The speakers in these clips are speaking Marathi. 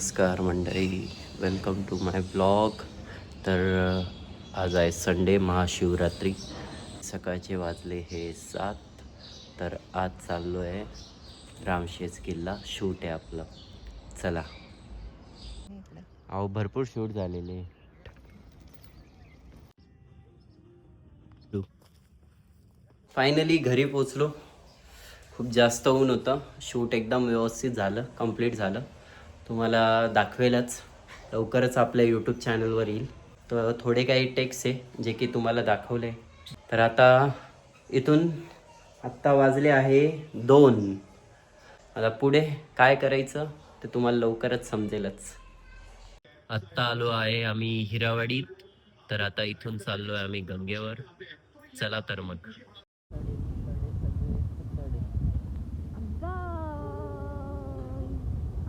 नमस्कार मंडळी, वेलकम टू माय ब्लॉग. तर आज आहे संडे, महाशिवरात्री. सकाळचे वाजले हे 7. तर आज चाललो आहे रामशेज किल्ला. शूट आहे आपलं. चला. अहो भरपूर शूट झालेले. फायनली घरी पोचलो. खूप जास्त ऊन होतं. शूट एकदम व्यवस्थित झालं, कंप्लीट झालं. तुम्हाला दाखवेलच लवकरच आपल्या यूट्यूब चॅनलवर येईल. तर थोडे काही टेक्स आहे जे की तुम्हाला दाखवले. तर आता इथून आत्ता वाजले आहे 2. आता पुढे काय करायचं ते तुम्हाला लवकरच समजेलच. आत्ता आलो आहे आम्ही हिरावाडीत. तर आता इथून चाललो आहे आम्ही गंगेवर. चला तर मग.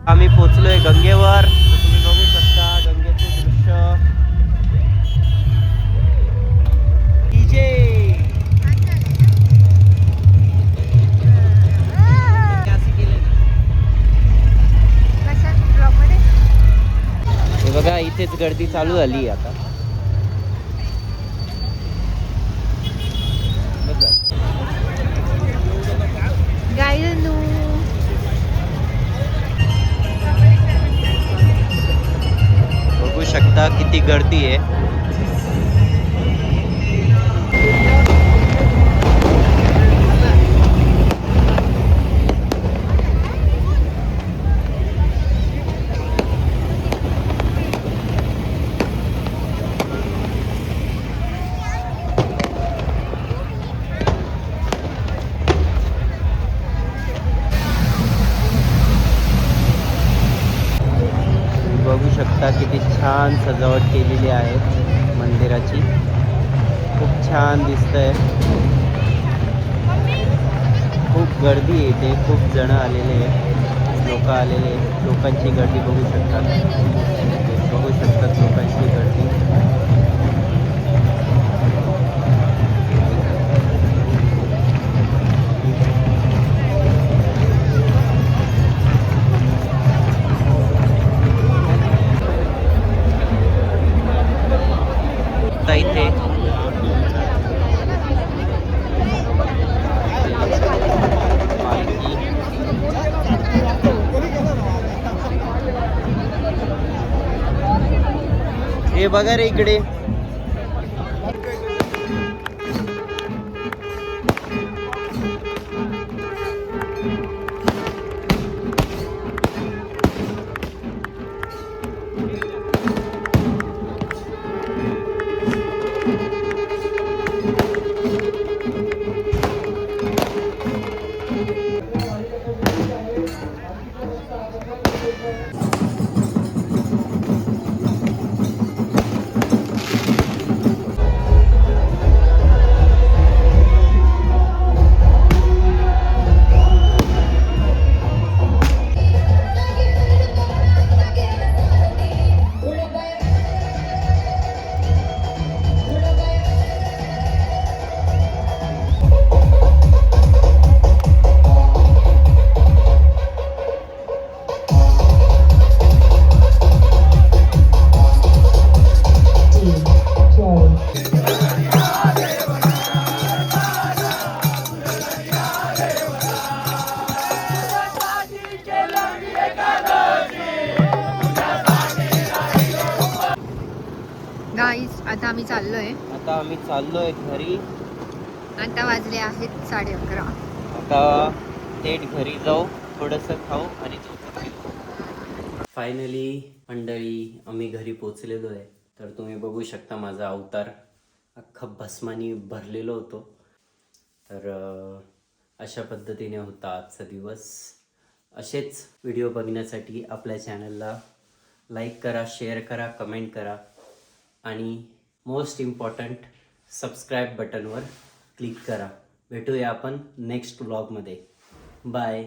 आम्ही पोचलोय गंगेवर. तर तुम्ही बघू शकता गंगेचे दृश्य. डीजे हे बघा, इथेच गर्दी चालू झाली आता. बघू शकता किती गर्दी आहे. बघू शकता किती छान सजावट केलेली आहे मंदिराची. खूप छान दिसतंय. खूप गर्दी आहे इथे. खूप जण आलेले आहेत, लोक आलेले आहेत. लोकांची गर्दी बघू शकतात. बघू शकतात लोकांची गर्दी. इथे हे बघा रे इकडे. गाईस आता आम्ही चाललोय घरी. आता वाजले आहेत 11:30. आता थेट घरी जाऊ, थोडंसं खाऊ आणि फायनली मंडळी आम्ही घरी पोचलेलो आहे. तर तुम्ही बघू शकता माझा अवतार अख्खा भस्मानी भरलेलो होतो. तर अशा पद्धतीने होता आजचा दिवस. असेच व्हिडिओ बघण्यासाठी आपल्या चॅनलला लाईक करा, शेअर करा, कमेंट करा आणि मोस्ट इम्पॉर्टंट सबस्क्राईब बटनवर क्लिक करा. भेटूया आपण नेक्स्ट व्लॉगमध्ये. बाय.